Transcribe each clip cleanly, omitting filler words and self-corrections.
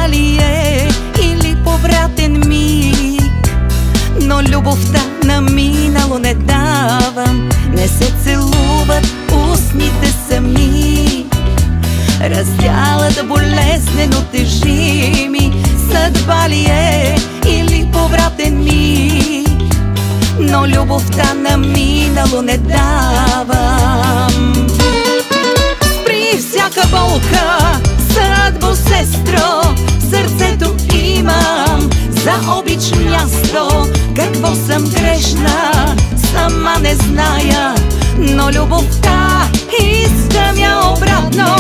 съдба ли е или повратен миг, но любовта на минало не давам. Не се целуват устните сами, раздялът болезнено тежи ми. Съдба ли е или повратен миг, но любовта на минало не давам. Спри всяка болка, съдбо, сестро, в сърцето имам за обич място. Какво съм грешна, сама не зная, но любовта искам я обратно.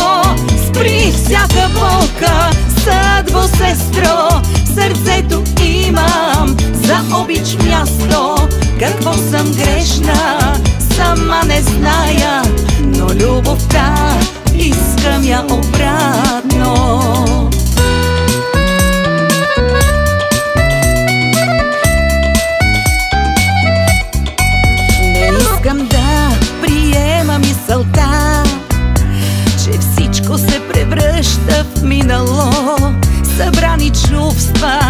Спри всяка болка, съдбо, сестро, в сърцето имам за обич място. Какво съм грешна, сама не зная, но любовта искам я обратно. Не искам да приема мисълта, че всичко се превръща в минало. Събрани чувства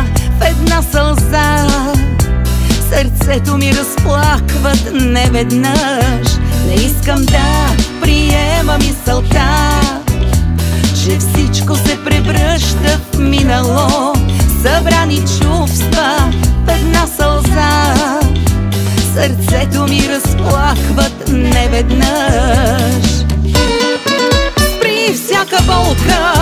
в една сълза, сърцето ми разплакват неведнъж. Не искам да приема мисълта, че всичко се превръща в минало. Събрани чувства в една сълза, сърцето ми разплакват неведнъж. Спри всяка болка,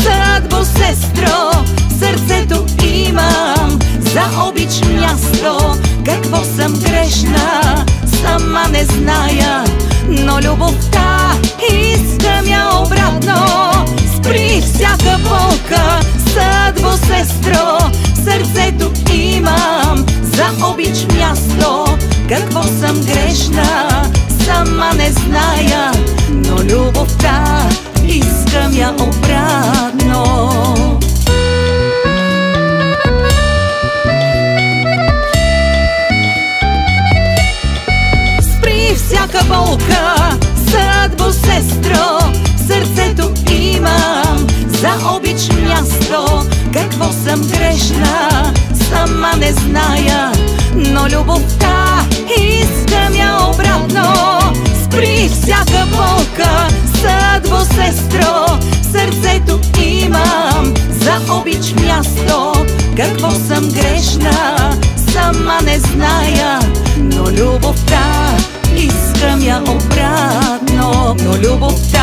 съдбо, сестро, в сърцето имам за обич място. Какво съм грешна, сама не зная, но любовта искам я обратно. Спри всяка болка, съдбо, сестро, в сърцето имам за обич място. Какво съм грешна, сама не зная, но любовта искам я обратно. Всяка болка, съдбо, сестро, в сърцето имам за обич място. Какво съм грешна, сама не зная, но любовта искам я обратно. Спри всяка болка, съдбо, сестро, в сърцето имам за обич място. Какво съм грешна, сама не зная, но любовта искам я обратно, но любовта